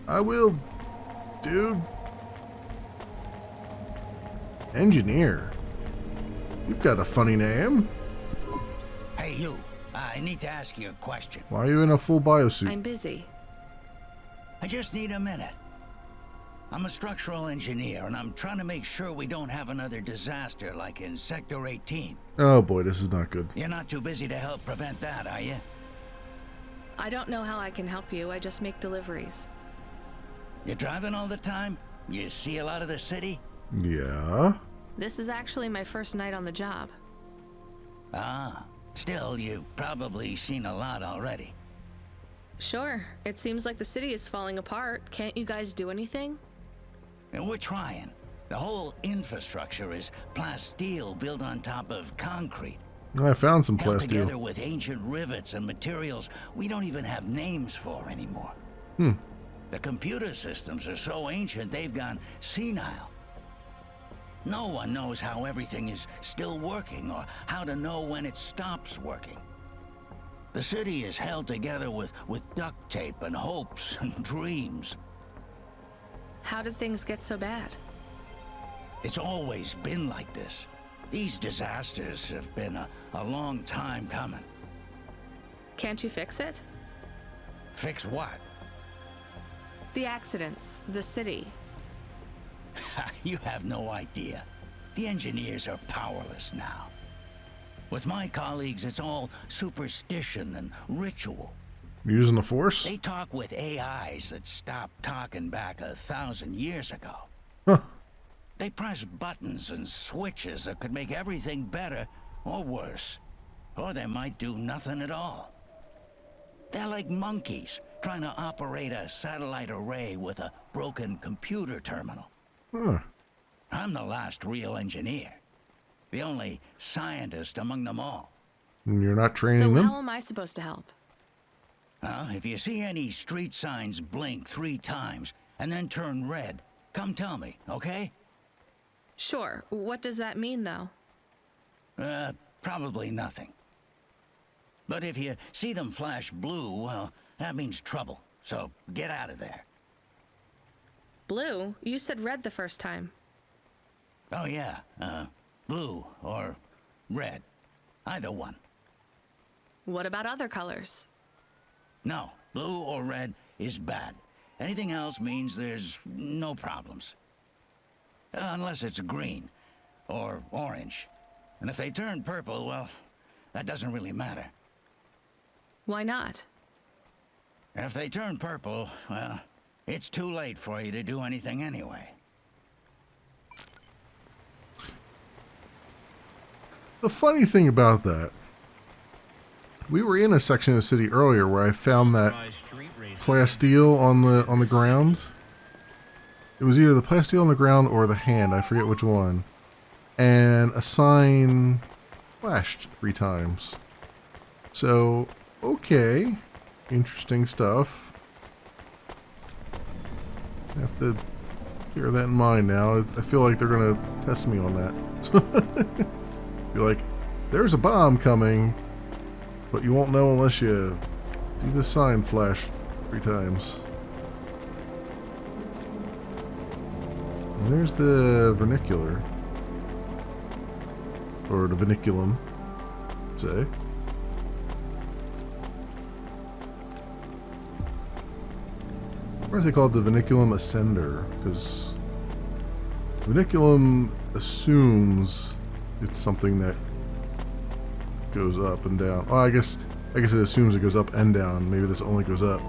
I will, dude. Engineer. You've got a funny name. Hey, you. I need to ask you a question. Why are you in a full biosuit? I'm busy. I just need a minute. I'm a structural engineer, and I'm trying to make sure we don't have another disaster like in Sector 18. Oh boy, this is not good. You're not too busy to help prevent that, are you? I don't know how I can help you. I just make deliveries. You driving all the time? You see a lot of the city? Yeah. This is actually my first night on the job. Ah, still, you've probably seen a lot already. Sure. It seems like the city is falling apart. Can't you guys do anything? And we're trying. The whole infrastructure is plasteel built on top of concrete. I found some Held together plasteel. with ancient rivets and materials we don't even have names for anymore. The computer systems are so ancient they've gone senile. No one knows how everything is still working or how to know when it stops working. The city is held together with duct tape and hopes and dreams. How did things get so bad? It's always been like this. These disasters have been a long time coming. Can't you fix it? Fix what? The accidents, the city. You have no idea. The engineers are powerless now. With my colleagues, it's all superstition and ritual. You're using the force? They talk with AIs that stopped talking back 1,000 years ago. Huh. They press buttons and switches that could make everything better or worse. Or they might do nothing at all. They're like monkeys trying to operate a satellite array with a broken computer terminal. Huh. I'm the last real engineer. The only scientist among them all. And you're not training So them? how am I supposed to help? If you see any street signs blink 3 times and then turn red, come tell me, okay? Sure. What does that mean, though? Probably nothing. But if you see them flash blue, well, that means trouble. So get out of there. Blue? You said red the first time. Oh yeah, blue or red. Either one. What about other colors? No, blue or red is bad. Anything else means there's no problems. Unless it's green or orange. And if they turn purple, well, that doesn't really matter. Why not? If they turn purple, well, it's too late for you to do anything anyway. The funny thing about that, we were in a section of the city earlier where I found that plasteel on the ground. It was either the plasteel on the ground or the hand, I forget which one. And a sign flashed 3 times. So, okay. Interesting stuff. I have to bear that in mind now. I feel like they're going to test me on that. Be like, there's a bomb coming, but you won't know unless you see the sign flash 3 times. And there's the vernacular. Or the vernaculum, say. Why is it called the vernaculum ascender? Because vernaculum assumes it's something that goes up and down. Oh, I guess it assumes it goes up and down. Maybe this only goes up.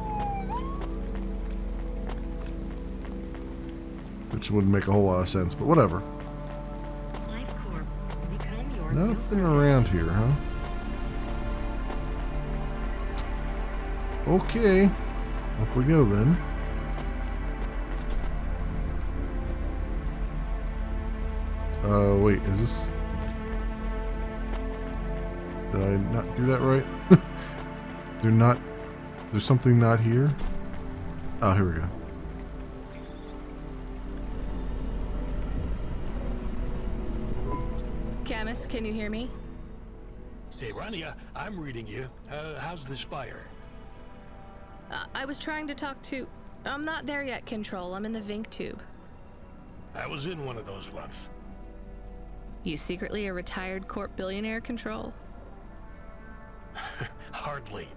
Which wouldn't make a whole lot of sense, but whatever. Nothing around here, huh? Okay. Up we go then. Wait, is this... Did I not do that right? There's something not here? Oh, here we go. Camus, can you hear me? Hey, Rania, I'm reading you. How's the spire? I was trying to talk to... I'm not there yet, Control. I'm in the Vink tube. I was in one of those once. You secretly a retired corp billionaire, Control? Hardly.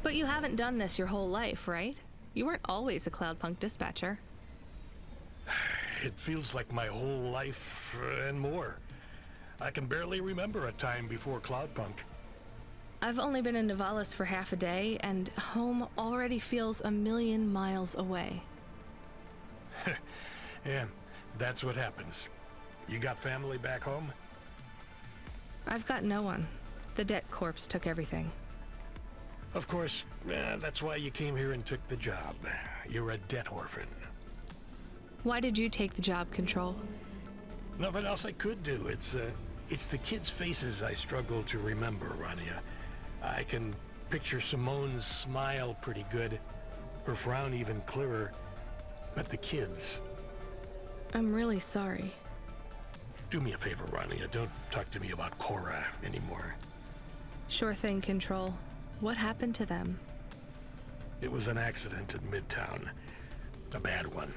But you haven't done this your whole life, right? You weren't always a Cloudpunk dispatcher. It feels like my whole life and more. I can barely remember a time before Cloudpunk. I've only been in Novalis for half a day, and home already feels 1,000,000 miles away. Yeah, that's what happens. You got family back home? I've got no one. The debt corpse took everything. Of course, that's why you came here and took the job. You're a debt orphan. Why did you take the job, Control? Nothing else I could do. It's the kids' faces I struggle to remember, Rania. I can picture Simone's smile pretty good, her frown even clearer, but the kids... I'm really sorry. Do me a favor, Rania. Don't talk to me about Cora anymore. Sure thing, Control. What happened to them? It was an accident in Midtown. A bad one.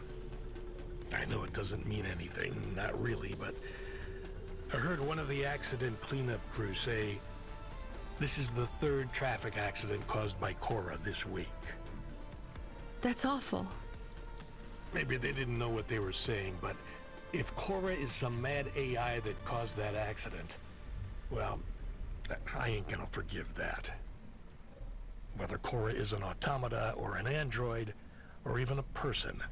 I know it doesn't mean anything, not really, but I heard one of the accident cleanup crew say this is the 3rd traffic accident caused by Cora this week. That's awful. Maybe they didn't know what they were saying, but if Cora is some mad AI that caused that accident, well, I ain't gonna forgive that. Whether Cora is an automata or an android or even a person,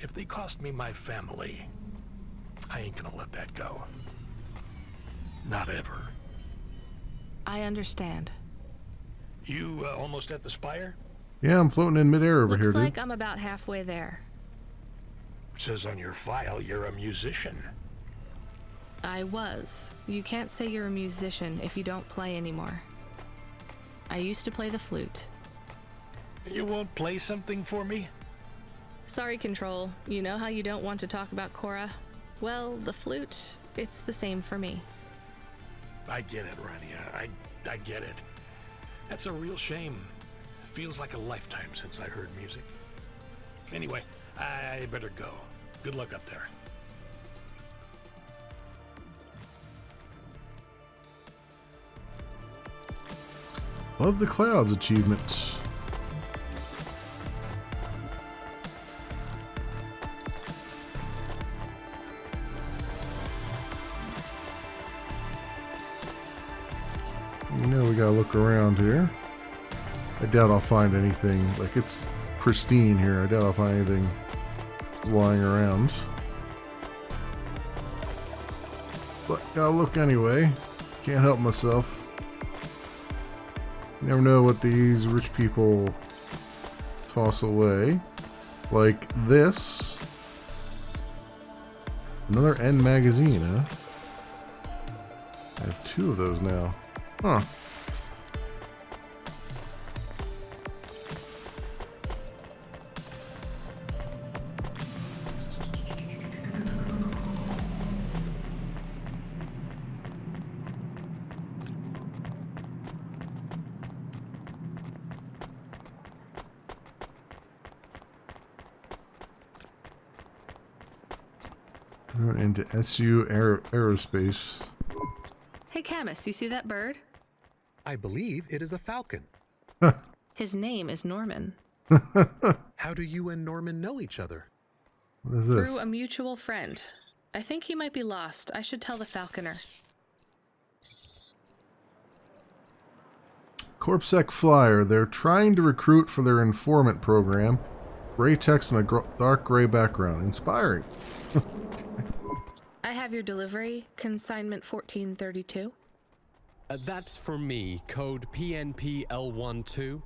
if they cost me my family, I ain't gonna let that go. Not ever. I understand. You almost at the spire? Yeah, I'm floating in midair over Looks here, dude. like I'm about halfway there. Says on your file you're a musician. I was. You can't say you're a musician if you don't play anymore. I used to play the flute. You won't play something for me? Sorry, Control. You know how you don't want to talk about Cora? Well, the flute, it's the same for me. I get it, Rania. I get it. That's a real shame. Feels like a lifetime since I heard music. Anyway, I better go. Good luck up there. Love the clouds achievement. You know we gotta look around here. I doubt I'll find anything. Like, it's pristine here. I doubt I'll find anything lying around. But gotta look anyway. Can't help myself. You never know what these rich people toss away. Like this. Another N magazine, huh? I have 2 of those now. Huh. Into SU Aerospace. Hey, Camus, you see that bird? I believe it is a falcon. His name is Norman. How do you and Norman know each other? What is this? Through a mutual friend. I think he might be lost. I should tell the falconer. Corpsec flyer. They're trying to recruit for their informant program. Gray text on a dark gray background. Inspiring. I have your delivery, consignment 1432. That's for me, code PNPL12.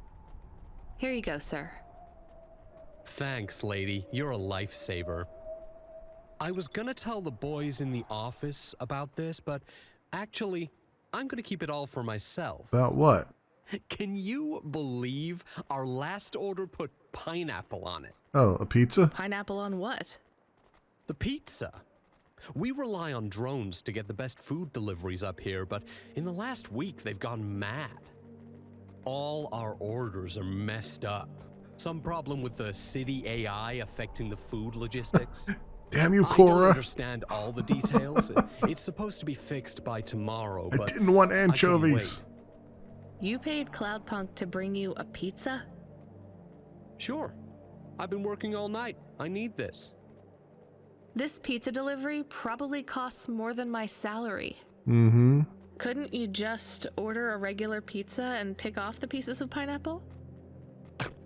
Here you go, sir. Thanks, lady. You're a lifesaver. I was gonna tell the boys in the office about this, but actually, I'm gonna keep it all for myself. About what? Can you believe our last order put pineapple on it? Oh, a pizza? Pineapple on what? The pizza. We rely on drones to get the best food deliveries up here, but in the last week they've gone mad. All our orders are messed up. Some problem with the city AI affecting the food logistics. Damn you, I don't Cora. understand all the details. It's supposed to be fixed by tomorrow, I but didn't want I can anchovies. wait. You paid Cloudpunk to bring you a pizza? Sure. I've been working all night. I need this. This pizza delivery probably costs more than my salary. Mm-hmm. Couldn't you just order a regular pizza and pick off the pieces of pineapple?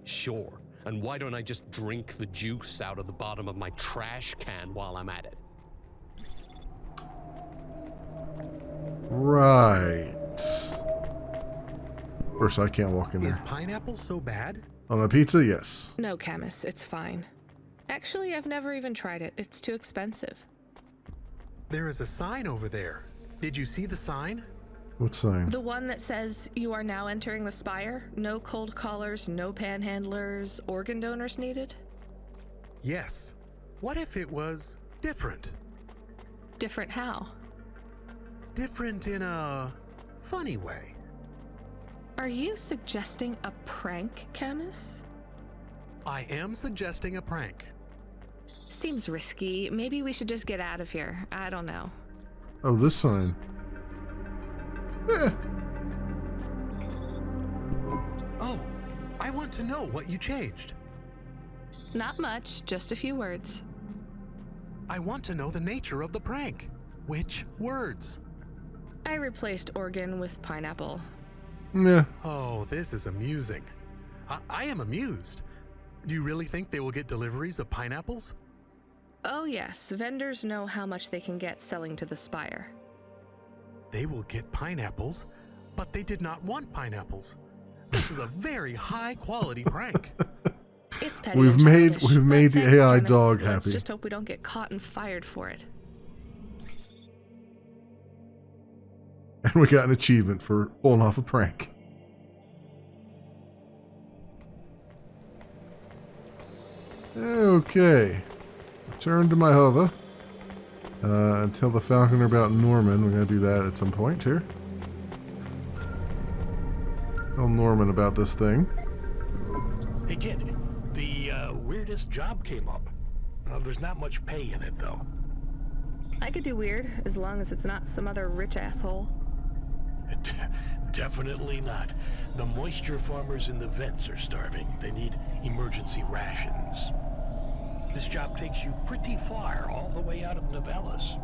Sure. And why don't I just drink the juice out of the bottom of my trash can while I'm at it? Right. Of course, I can't walk in there. Is pineapple so bad? On a pizza, yes. No, Camus, it's fine. Actually, I've never even tried it. It's too expensive. There is a sign over there. Did you see the sign? What sign? The one that says you are now entering the Spire? No cold callers, no panhandlers, organ donors needed? Yes. What if it was different? Different how? Different in a funny way. Are you suggesting a prank, Camus? I am suggesting a prank. Seems risky. Maybe we should just get out of here. I don't know. Oh, this sign. Eh. Oh, I want to know what you changed. Not much, just a few words. I want to know the nature of the prank. Which words? I replaced organ with pineapple. Yeah. Oh, this is amusing. I am amused. Do you really think they will get deliveries of pineapples? Oh yes, vendors know how much they can get selling to the Spire. They will get pineapples, but they did not want pineapples. This is a very high quality prank. It's petty We've and made childish, but the thanks, AI Camus. dog Let's happy. just hope we don't get caught and fired for it. And we got an achievement for pulling off a prank. Okay. Return to my hover. And tell the Falconer about Norman. We're going to do that at some point here. Tell Norman about this thing. Hey kid, the weirdest job came up. There's not much pay in it though. I could do weird, as long as it's not some other rich asshole. Definitely not. The moisture farmers in the Ventz are starving. They need emergency rations. This job takes you pretty far, all the way out of Novellas.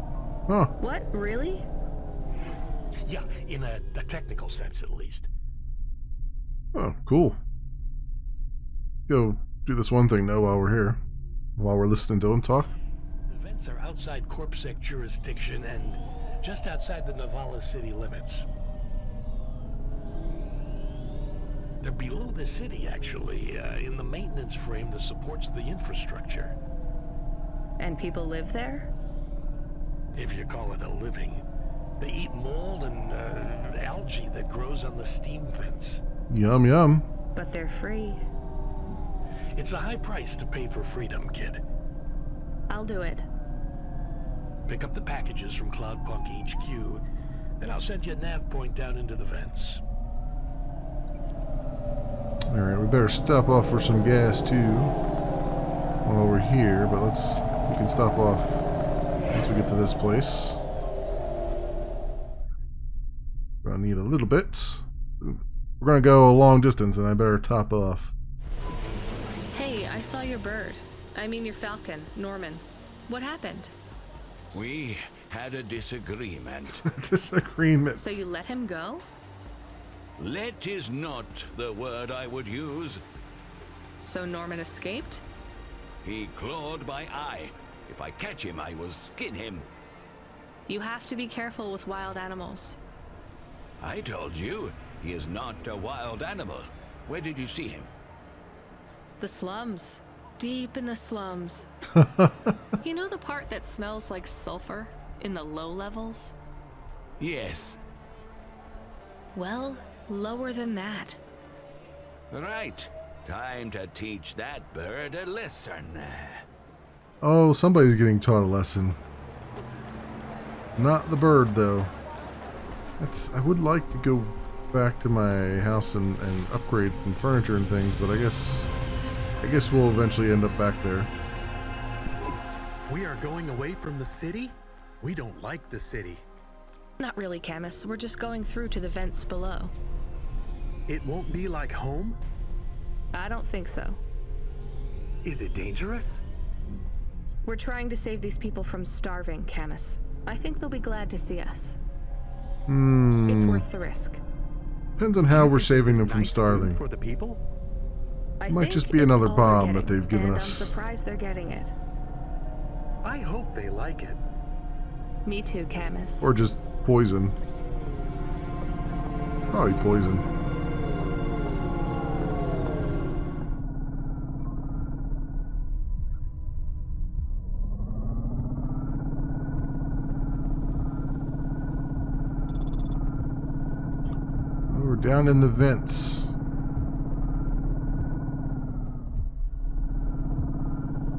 Huh. What, really? Yeah, in a technical sense at least. Oh, cool. Go do this one thing, though, while we're here. While we're listening to him talk. The Ventz are outside Corpsec jurisdiction and just outside the Novellas city limits. They're below the city, actually, in the maintenance frame that supports the infrastructure. And people live there? If you call it a living. They eat mold and algae that grows on the steam vents. Yum, yum. But they're free. It's a high price to pay for freedom, kid. I'll do it. Pick up the packages from Cloudpunk HQ, then I'll send you a nav point down into the vents. Alright, we better stop off for some gas, too. While we're here, but we can stop off once we get to this place. Gonna need a little bit. We're gonna go a long distance, and I better top off. Hey, I saw your bird. I mean your falcon, Norman. What happened? We had a disagreement. Disagreement. So you let him go? Let is not the word I would use. So Norman escaped? He clawed my eye. If I catch him, I will skin him. You have to be careful with wild animals. I told you, he is not a wild animal. Where did you see him? The slums. Deep in the slums. You know the part that smells like sulfur in the low levels? Yes. Well, lower than that. Right. Time to teach that bird a lesson. Oh, somebody's getting taught a lesson. Not the bird, though. I would like to go back to my house and upgrade some furniture and things, but I guess we'll eventually end up back there. We are going away from the city? We don't like the city. Not really, Camus. We're just going through to the vents below. It won't be like home? I don't think so. Is it dangerous? We're trying to save these people from starving, Camus. I think they'll be glad to see us. It's worth the risk. Depends on how we're Do you think this saving is them from nice starving. food for the people? I Might think just be it's another all they're bomb that getting, they've given and us. I'm surprised they're getting it. I hope they like it. Me too, Camus. Or just poison. Probably poison. We're down in the vents.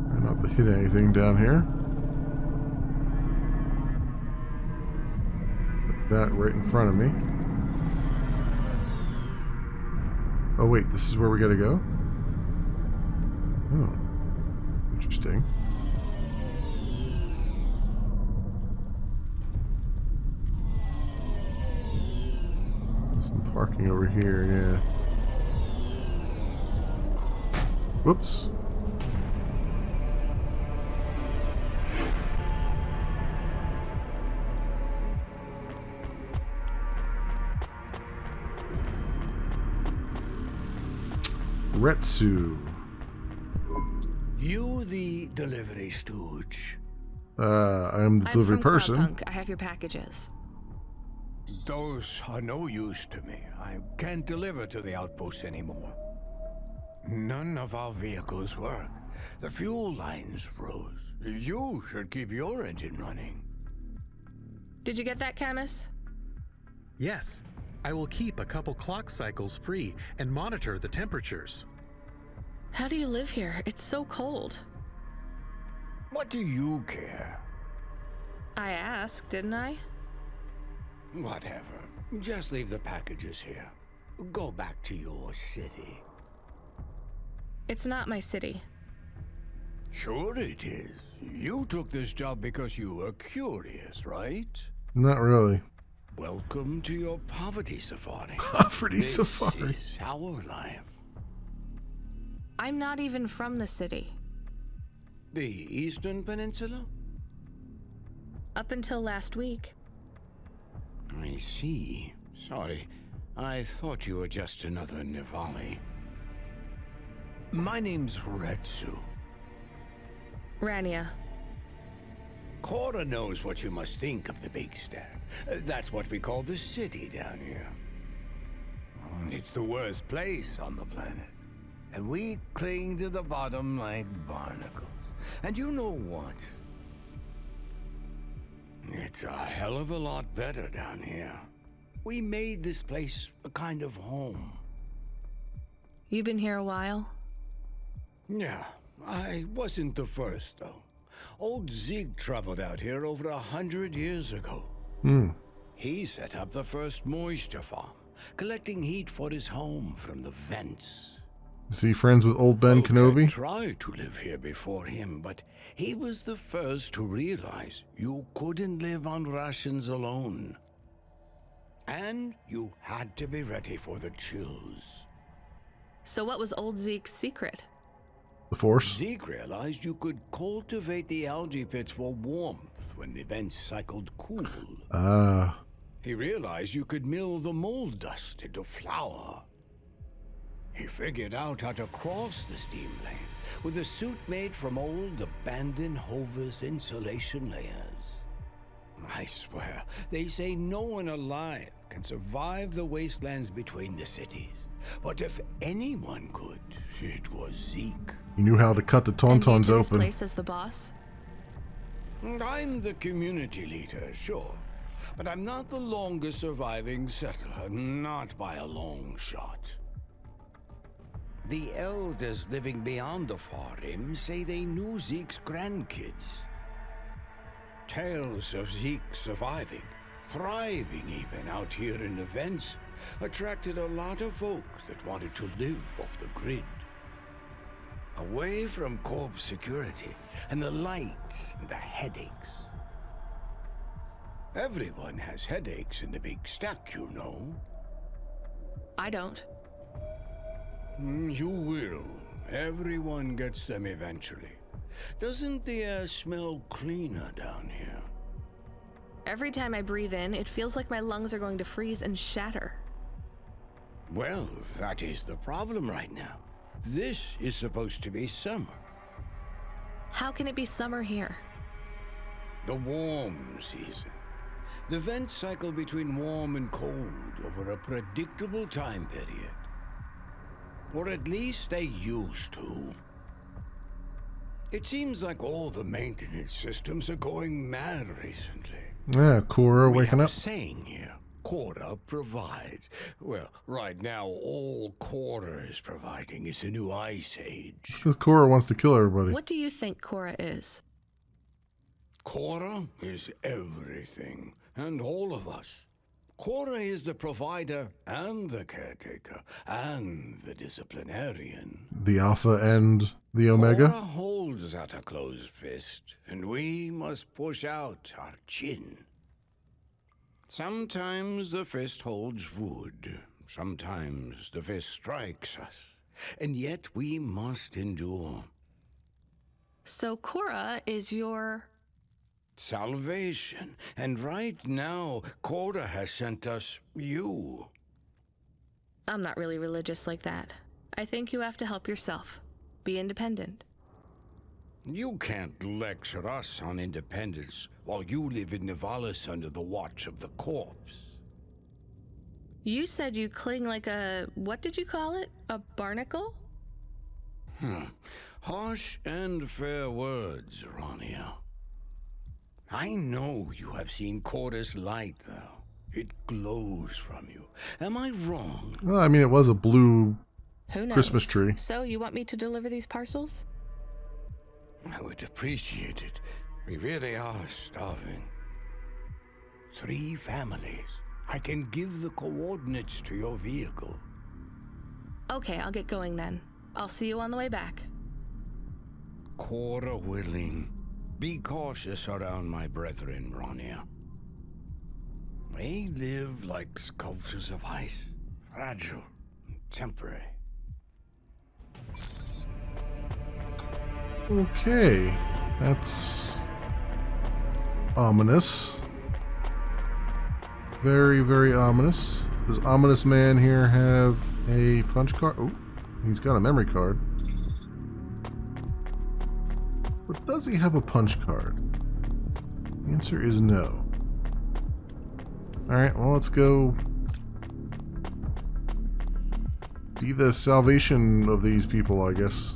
Try not to hit anything down here. Like that right in front of me. Oh wait, this is where we gotta go? Oh. Interesting. Some parking over here, yeah. Whoops. Retsu. You the delivery stooge? I am the delivery I'm from person. Cloudpunk. I have your packages. Those are no use to me. I can't deliver to the outposts anymore. None of our vehicles work. The fuel lines froze. You should keep your engine running. Did you get that, Camus? Yes. I will keep a couple clock cycles free and monitor the temperatures. How do you live here? It's so cold. What do you care? I asked, didn't I? Whatever. Just leave the packages here. Go back to your city. It's not my city. Sure it is. You took this job because you were curious, right? Not really. Welcome to your poverty safari. Poverty This safari. is our life. I'm not even from the city. The Eastern Peninsula? Up until last week. I see. Sorry. I thought you were just another Nivali. My name's Retsu. Rania. Cora knows what you must think of the big stack. That's what we call the city down here. It's the worst place on the planet. And we cling to the bottom like barnacles. And you know what? It's a hell of a lot better down here. We made this place a kind of home. You've been here a while? Yeah, I wasn't the first, though. Old Zeke traveled out here over 100 years ago. He set up the first moisture farm, collecting heat for his home from the vents. Is he friends with old Ben Folk had Kenobi? tried to live here before him, but he was the first to realize you couldn't live on rations alone. And you had to be ready for the chills. So what was old Zeke's secret? The Force? Zeke realized you could cultivate the algae pits for warmth when the vents cycled cool. Ah. He realized you could mill the mold dust into flour. He figured out how to cross the steam lanes with a suit made from old abandoned Hovis insulation layers. I swear, they say no one alive can survive the wastelands between the cities. But if anyone could, it was Zeke. He knew how to cut the And you tauntauns took his open. place as the boss? I'm the community leader, sure. But I'm not the longest surviving settler, not by a long shot. The elders living beyond the Farim say they knew Zeke's grandkids. Tales of Zeke surviving, thriving even out here in the Ventz, attracted a lot of folk that wanted to live off the grid. Away from corp security and the lights and the headaches. Everyone has headaches in the big stack, you know. I don't. You will. Everyone gets them eventually. Doesn't the air smell cleaner down here? Every time I breathe in, it feels like my lungs are going to freeze and shatter. Well, that is the problem right now. This is supposed to be summer. How can it be summer here? The warm season. The vents cycle between warm and cold over a predictable time period. Or at least they used to. It seems like all the maintenance systems are going mad recently. Yeah, Cora waking We up. have a saying here. Cora provides. Well, right now, all Cora is providing is a new ice age. Because Cora wants to kill everybody. What do you think Cora is? Cora is everything, and all of us. Cora is the provider, and the caretaker, and the disciplinarian. The Alpha and the Omega. Cora holds out a closed fist, and we must push out our chin. Sometimes the fist holds wood. Sometimes the fist strikes us. And yet we must endure. So Cora is your... Salvation. And right now, Cora has sent us you. I'm not really religious like that. I think you have to help yourself. Be independent. You can't lecture us on independence while you live in Nivalis under the watch of the corpse. You said you cling like a... what did you call it? A barnacle? Harsh and fair words, Rania. I know you have seen Cora's light, though. It glows from you. Am I wrong? Well, I mean, it was a blue Who knows? Christmas tree. So you want me to deliver these parcels? I would appreciate it. We really are starving. 3 families. I can give the coordinates to your vehicle. Okay, I'll get going then. I'll see you on the way back. Cora willing. Be cautious around my brethren, Rania. They live like sculptures of ice. Fragile and temporary. Okay, that's ominous. Very, very ominous. Does ominous man here have a punch card? Oh, he's got a memory card. But does he have a punch card? The answer is no. Alright, well, let's go be the salvation of these people, I guess.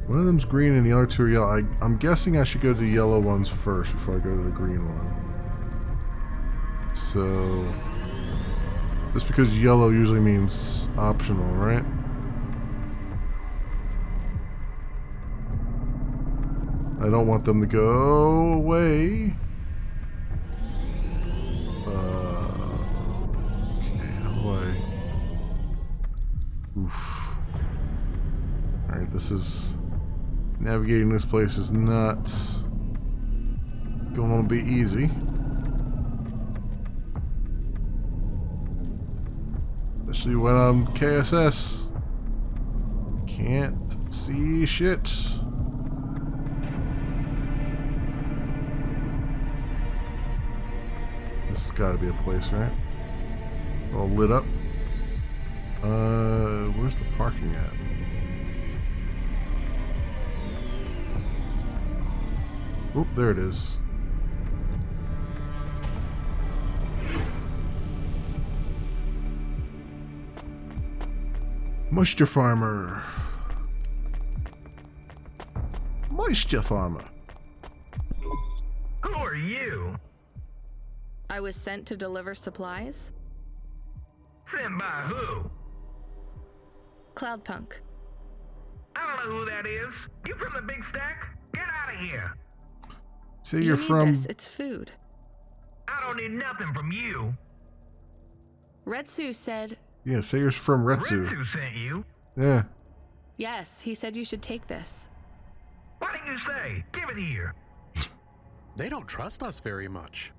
One of them's green and the other 2 are yellow. I'm guessing I should go to the yellow ones first before I go to the green one. So... just because yellow usually means optional, right? I don't want them to go away. Okay, how do I... Oof. Alright, this is... navigating this place is not going to be easy. Especially when I'm KSS. Can't see shit. This has got to be a place, right? All lit up. Where's the parking at? Oop, there it is. Moisture farmer. Moisture farmer. Who are you? I was sent to deliver supplies. Sent by who? Cloudpunk. I don't know who that is. You from the big stack? Get out of here. Say You you're need from. this. It's food. I don't need nothing from you. Retsu said, Yeah, say you're from Retsu. Ritsu sent you. Yeah. yes, he said you should take this. What did you say? Give it here. They don't trust us very much.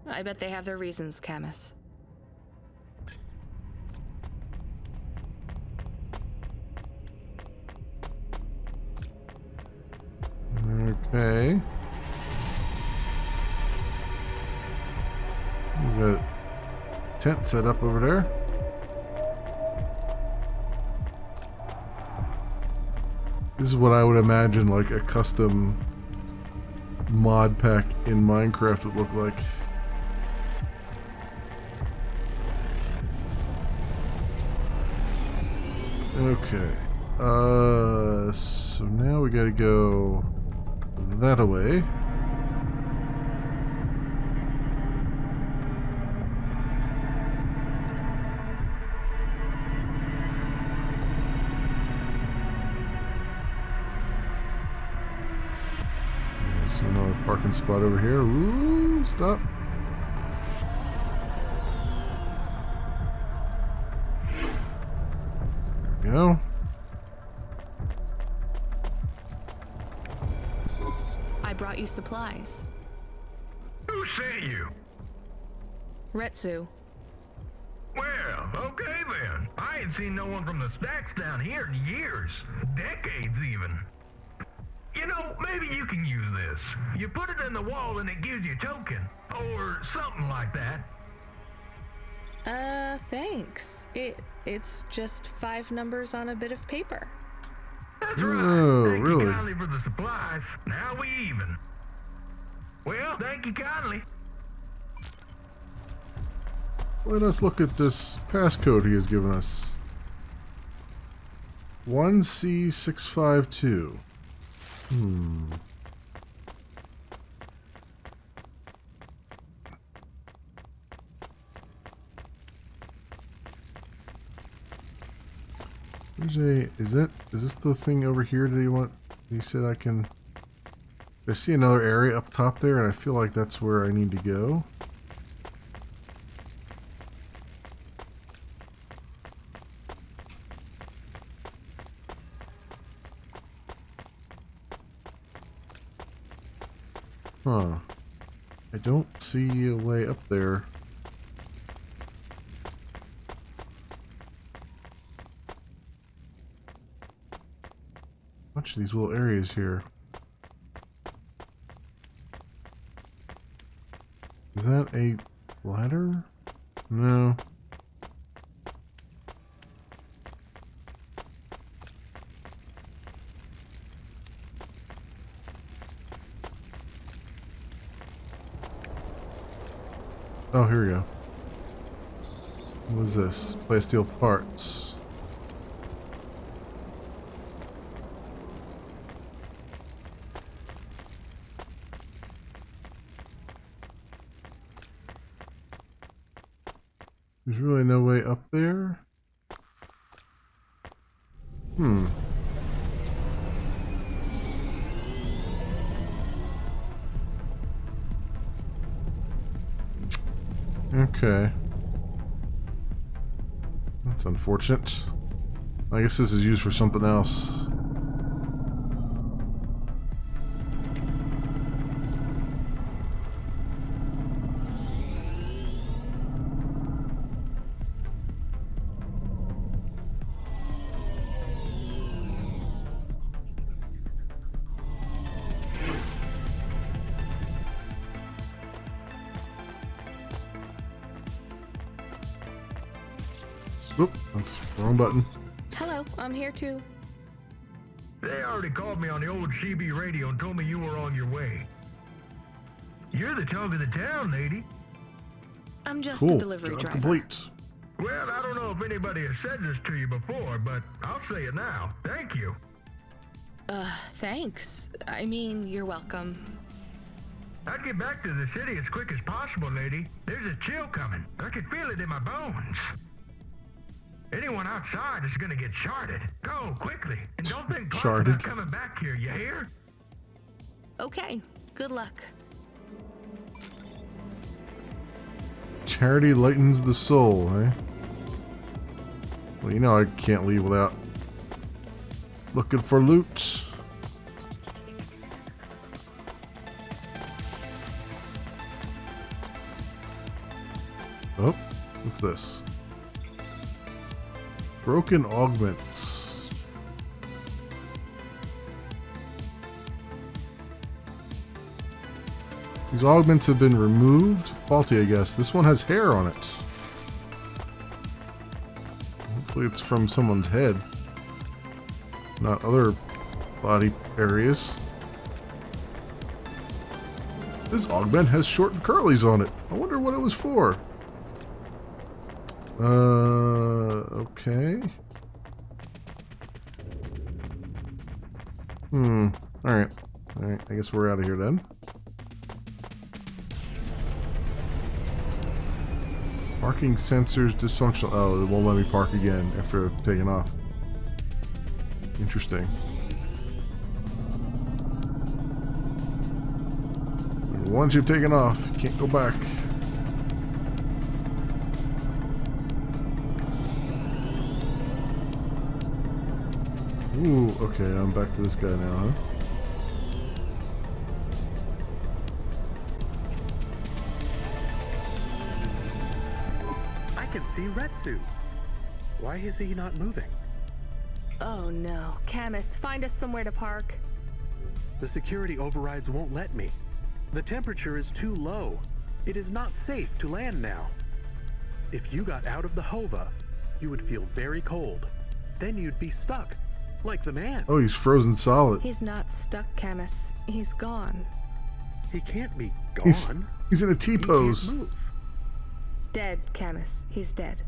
I bet they have their reasons, Camus. Okay. There's a tent set up over there. This is what I would imagine like a custom mod pack in Minecraft would look like. Okay. So now we gotta go that away. There's another parking spot over here. Ooh, stop. There we go. I brought you supplies. Who sent you? Retsu. Well, okay then. I ain't seen no one from the stacks down here in years. Decades even. You know, maybe you can use this. You put it in the wall and it gives you a token. Or something like that. Thanks. It's just 5 numbers on a bit of paper. That's Oh, right. Thank really? you kindly for the supplies. Now we even. Well, thank you kindly. Let us look at this passcode he has given us. 1C652. Is this the thing over here that he said I can... I see another area up top there and I feel like that's where I need to go. Huh. I don't see a way up there. Bunch of these little areas here. Is that a ladder? No. Oh, here we go. What is this? Plasteel parts. There's really no way up there. Okay. That's unfortunate. I guess this is used for something else. Oop, that's the wrong button. Hello, I'm here too. They already called me on the old CB radio and told me you were on your way. You're the talk of the town, lady. I'm just a Cool. delivery Job driver. complete. Well, I don't know if anybody has said this to you before, but I'll say it now. Thank you. Thanks. I mean, you're welcome. I'd get back to the city as quick as possible, lady. There's a chill coming. I can feel it in my bones. Anyone outside is gonna get charted. Go, quickly. And don't think Clark's Charted. not coming back here, you hear? Okay, good luck. Charity lightens the soul, eh? Well, you know I can't leave without looking for loot. Oh, what's this? Broken augments. These augments have been removed. Faulty, I guess. This one has hair on it. Hopefully it's from someone's head, not other body areas. This augment has short curlies on it. I wonder what it was for. Okay. Alright. Alright, I guess we're out of here then. Parking sensors dysfunctional. Oh, it won't let me park again after taking off. Interesting. Once you've taken off, you can't go back. Ooh, okay, I'm back to this guy now, huh? I can see Retsu. Why is he not moving? Oh no. Camus, find us somewhere to park. The security overrides won't let me. The temperature is too low. It is not safe to land now. If you got out of the Hova, you would feel very cold. Then you'd be stuck, like the man. Oh, he's frozen solid. He's not stuck, Camus. He's gone. He can't be gone. He's in a T-pose. He can't move. Dead, Camus. He's dead.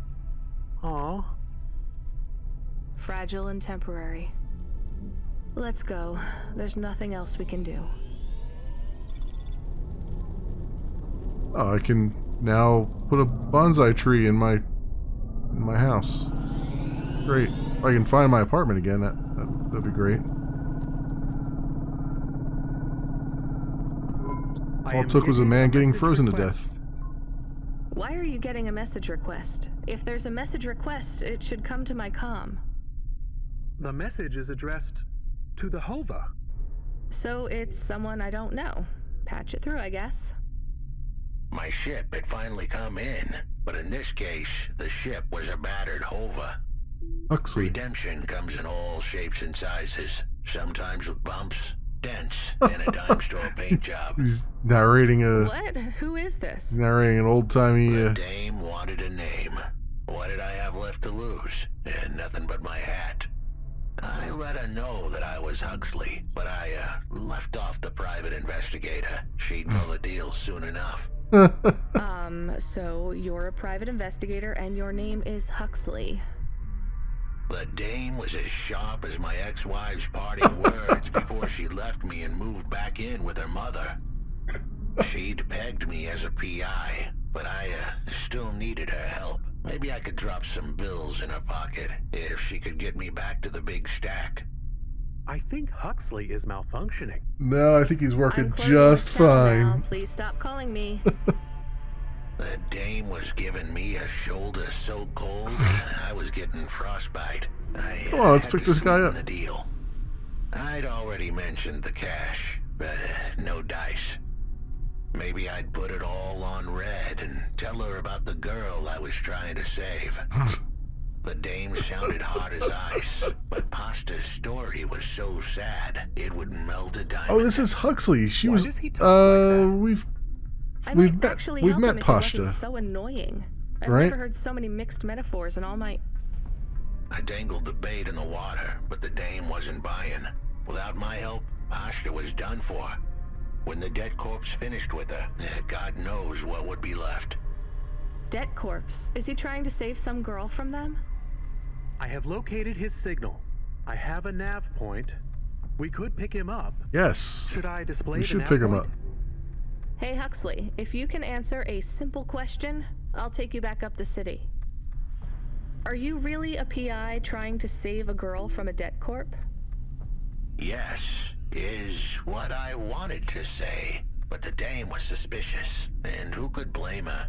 Aw. Fragile and temporary. Let's go. There's nothing else we can do. Oh, I can now put a bonsai tree in my house. Great. If I can find my apartment again, that'd be great. All it took was a man getting frozen to death. Why are you getting a message request? If there's a message request, it should come to my comm. The message is addressed to the Hova. So it's someone I don't know. Patch it through, I guess. My ship had finally come in, but in this case, the ship was a battered Hova. Huxley. Redemption comes in all shapes and sizes, sometimes with bumps, dents, and a dime store paint job. He's narrating a... What? Who is this? He's narrating an old-timey... The dame wanted a name. What did I have left to lose? Nothing but my hat. I let her know that I was Huxley, but I left off the private investigator. She'd know the deal soon enough. So you're a private investigator and your name is Huxley. The dame was as sharp as my ex-wife's parting words before she left me and moved back in with her mother. She'd pegged me as a PI, but I still needed her help. Maybe I could drop some bills in her pocket if she could get me back to the big stack. I think Huxley is malfunctioning. No, I think he's working I'm closing just this channel fine. now. Please stop calling me. The dame was giving me a shoulder so cold, I was getting frostbite. Come on, let's had pick to this guy sweeten up. the deal. I'd already mentioned the cash, but no dice. Maybe I'd put it all on red and tell her about the girl I was trying to save. The dame sounded hard as ice, but Pasta's story was so sad it would melt a diamond. Oh, this is Huxley. She Why was... does he talk like that? We've I We've might met- actually we've help met him if Pasta. it wasn't so annoying. I've Right? never heard so many mixed metaphors in all my... I dangled the bait in the water, but the dame wasn't buying. Without my help, Pasta was done for. When the dead corpse finished with her, God knows what would be left. Debt corpse. Is he trying to save some girl from them? I have located his signal. I have a nav point. We could pick him up. Yes. Should I display We the should nav pick him point? up. Hey Huxley, if you can answer a simple question, I'll take you back up the city. Are you really a PI trying to save a girl from a debt corp? Yes, is what I wanted to say. But the dame was suspicious, and who could blame her?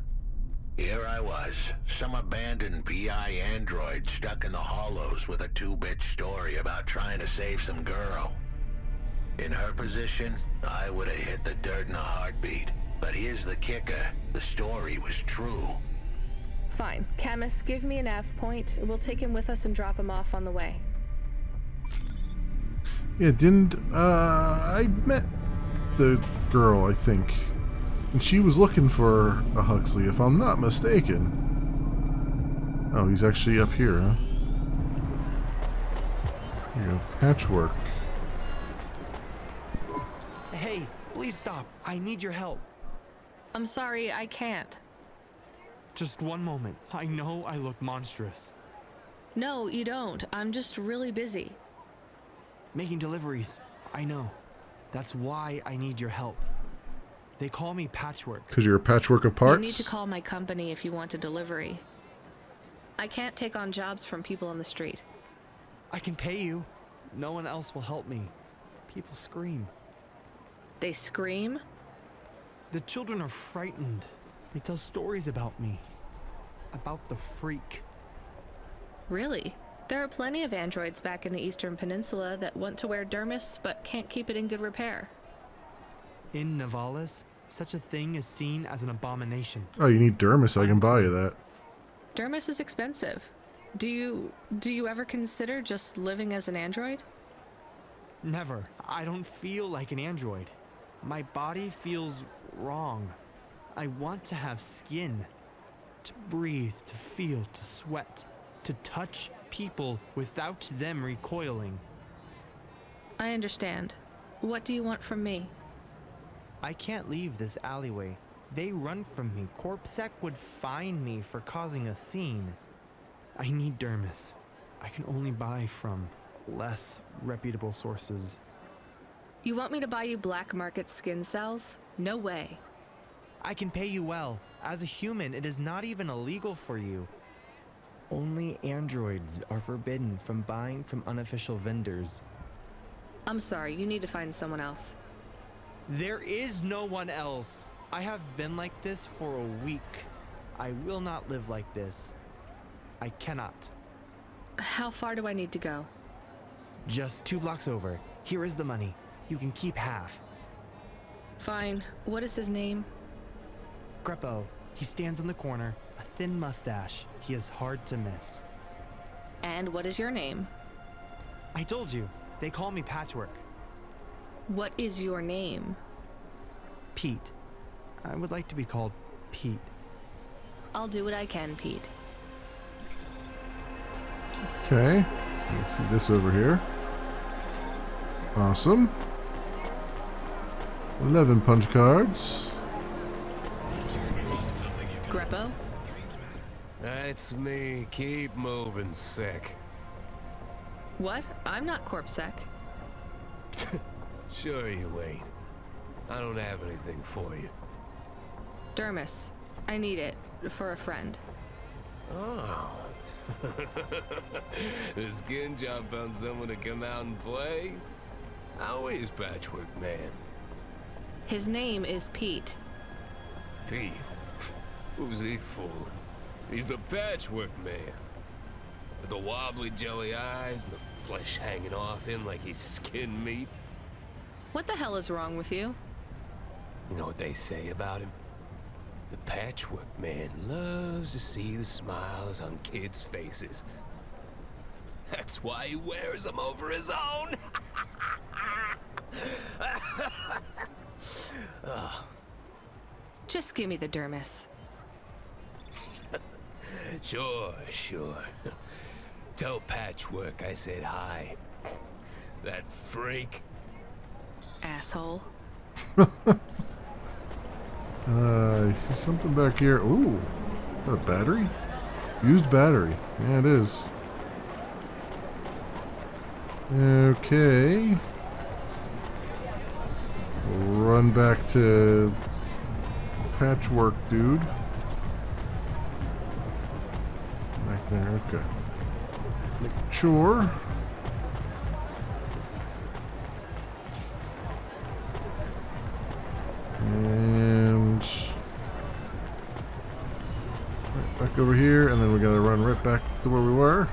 Here I was, some abandoned PI android stuck in the hollows with a 2-bit story about trying to save some girl. In her position, I would have hit the dirt in a heartbeat. But here's the kicker, the story was true. Fine. Camus, give me an Av point. We'll take him with us and drop him off on the way. Yeah, I met the girl, I think. And she was looking for a Huxley, if I'm not mistaken. Oh, he's actually up here, huh? Here you go. Patchwork. Hey, please stop. I need your help. I'm sorry, I can't. Just one moment. I know I look monstrous. No, you don't. I'm just really busy. Making deliveries. I know. That's why I need your help. They call me Patchwork. Because you're a patchwork of parts? You need to call my company if you want a delivery. I can't take on jobs from people on the street. I can pay you. No one else will help me. People scream. They scream? The children are frightened. They tell stories about me. About the freak. Really? There are plenty of androids back in the Eastern Peninsula that want to wear dermis but can't keep it in good repair. In Novalis, such a thing is seen as an abomination. Oh, you need dermis, I can buy you that. Dermis is expensive. Do you ever consider just living as an android? Never. I don't feel like an android. My body feels wrong. I want to have skin. To breathe, to feel, to sweat. To touch people without them recoiling. I understand. What do you want from me? I can't leave this alleyway. They run from me. Corpsec would fine me for causing a scene. I need dermis. I can only buy from less reputable sources. You want me to buy you black market skin cells? No way. I can pay you well. As a human, it is not even illegal for you. Only androids are forbidden from buying from unofficial vendors. I'm sorry, you need to find someone else. There is no one else. I have been like this for a week. I will not live like this. I cannot. How far do I need to go? Just 2 blocks over. Here is the money. You can keep half. Fine. What is his name? Greppo. He stands on the corner. A thin mustache. He is hard to miss. And what is your name? I told you. They call me Patchwork. What is your name? Pete. I would like to be called Pete. I'll do what I can, Pete. Okay. Let's see this over here. Awesome. 11 punch cards. Greppo? That's me. Keep moving, sick. What? I'm not Corpsec. Sure you ain't. I don't have anything for you. Dermis. I need it. For a friend. Oh. The skin job found someone to come out and play? How is Patchwork Man? His name is Pete. Pete? Who's he fooling? He's the Patchwork Man. With the wobbly jelly eyes and the flesh hanging off him like he's skin meat. What the hell is wrong with you? You know what they say about him? The Patchwork Man loves to see the smiles on kids' faces. That's why he wears them over his own. Just give me the dermis. Sure. Tell Patchwork I said hi. That freak. Asshole. I see something back here. Ooh. Is that a battery? Used battery. Yeah, it is. Okay. We'll run back to Patchwork dude. Back there. Okay. Sure. And right back over here, and then we gotta run right back to where we were.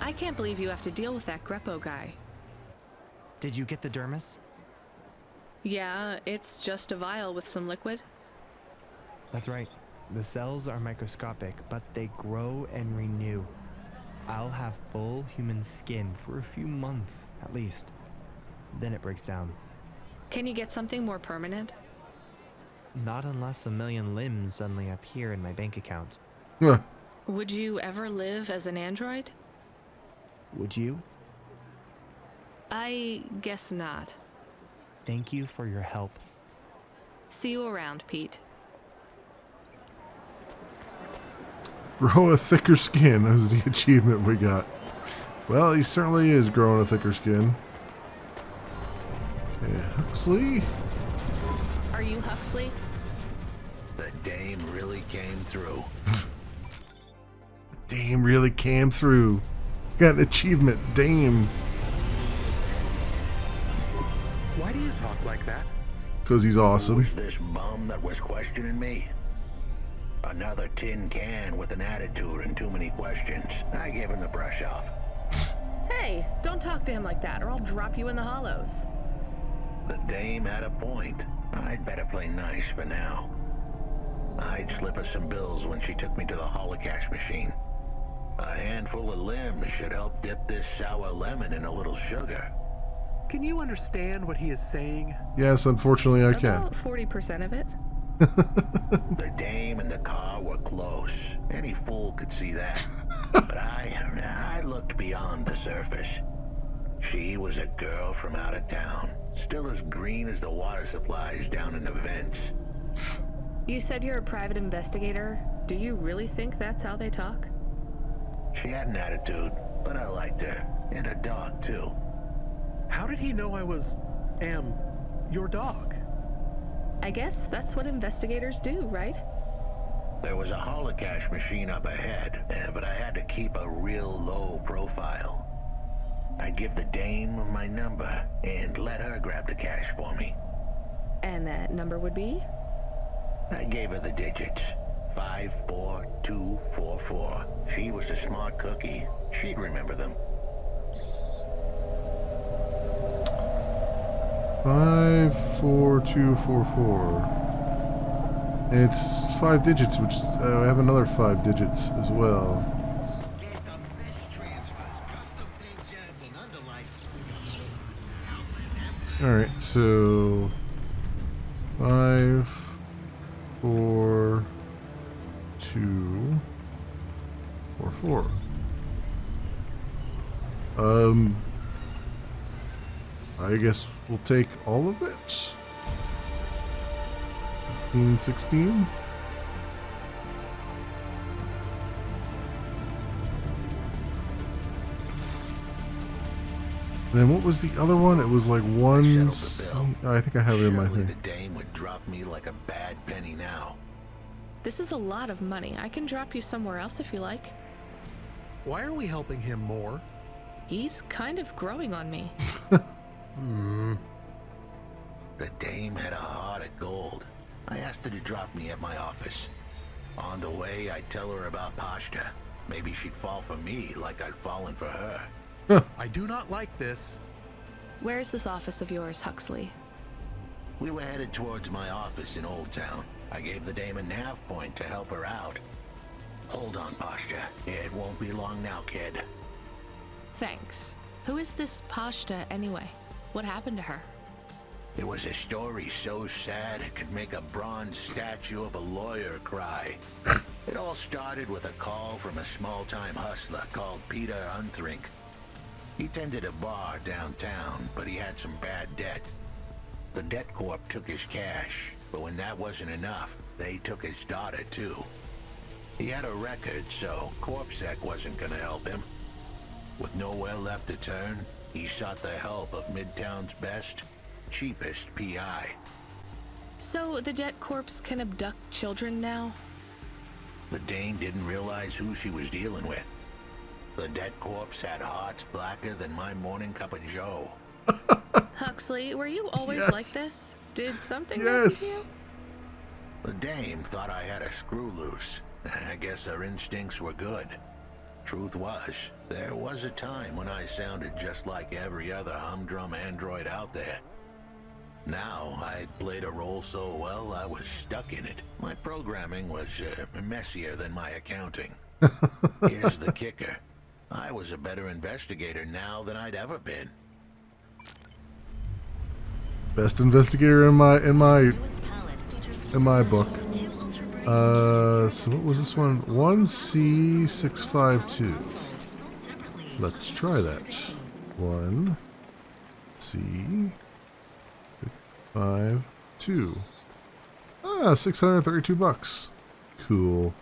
I can't believe you have to deal with that Grepo guy. Did you get the dermis? Yeah, it's just a vial with some liquid. That's right. The cells are microscopic, but they grow and renew. I'll have full human skin for a few months, at least. Then it breaks down. Can you get something more permanent? Not unless a million limbs suddenly appear in my bank account. Huh. Would you ever live as an android? Would you? I guess not. Thank you for your help. See you around, Pete. Grow a thicker skin. That was the achievement we got. Well, he certainly is growing a thicker skin. Okay, Huxley. Are you Huxley? The dame really came through. Dame really came through. Got an achievement, Dame. Why do you talk like that? Because he's awesome. Who's this bum that was questioning me? Another tin can with an attitude and too many questions. I gave him the brush off. Hey, don't talk to him like that or I'll drop you in the hollows. The dame had a point. I'd better play nice for now. I'd slip her some bills when she took me to the holocaust machine. A handful of limbs should help dip this sour lemon in a little sugar. Can you understand what he is saying? Yes, unfortunately I can. About 40% of it. The dame and the car were close. Any fool could see that. But I looked beyond the surface. She was a girl from out of town, still as green as the water supplies down in the Ventz. You said you're a private investigator. Do you really think that's how they talk? She had an attitude, but I liked her. And a dog, too. How did he know I was, your dog? I guess that's what investigators do, right? There was a holocaust machine up ahead, but I had to keep a real low profile. I'd give the dame my number and let her grab the cash for me. And that number would be? I gave her the digits. 54244. She was a smart cookie. She'd remember them. 54244. It's 5 digits, which I have another 5 digits as well. Alright, so 5, 4, 2, 4, 4. I guess we'll take all of it. 15, 16. Then what was the other one? It was like one. I think I have it in my Surely thing. the dame would drop me like a bad penny now. This is a lot of money. I can drop you somewhere else if you like. Why are we helping him more? He's kind of growing on me. The dame had a heart of gold. I asked her to drop me at my office. On the way, I'd tell her about Pashta. Maybe she'd fall for me like I'd fallen for her. I do not like this. Where's this office of yours, Huxley? We were headed towards my office in Old Town. I gave the dame a nav point to help her out. Hold on, Pashta. It won't be long now, kid. Thanks. Who is this Pashta anyway? What happened to her? It was a story so sad it could make a bronze statue of a lawyer cry. It all started with a call from a small-time hustler called Peter Unthrink. He tended a bar downtown, but he had some bad debt. The debt corp took his cash, but when that wasn't enough, they took his daughter too. He had a record, so CorpSec wasn't gonna help him. With nowhere left to turn, he sought the help of Midtown's best, cheapest PI. So the debt corpse can abduct children now? The dame didn't realize who she was dealing with. The dead corpse had hearts blacker than my morning cup of joe. Huxley, were you always Yes. like this? Did something happen to you? Yes. The dame thought I had a screw loose. I guess her instincts were good. Truth was, there was a time when I sounded just like every other humdrum android out there. Now, I'd played a role so well, I was stuck in it. My programming was messier than my accounting. Here's the kicker. I was a better investigator now than I'd ever been. Best investigator in my book. So what was this one? 1C652. Let's try that. 1C652. Ah, $632. Cool.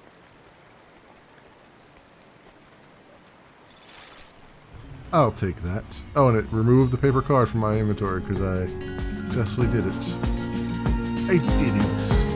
I'll take that. Oh, and it removed the paper card from my inventory because I successfully did it. I did it.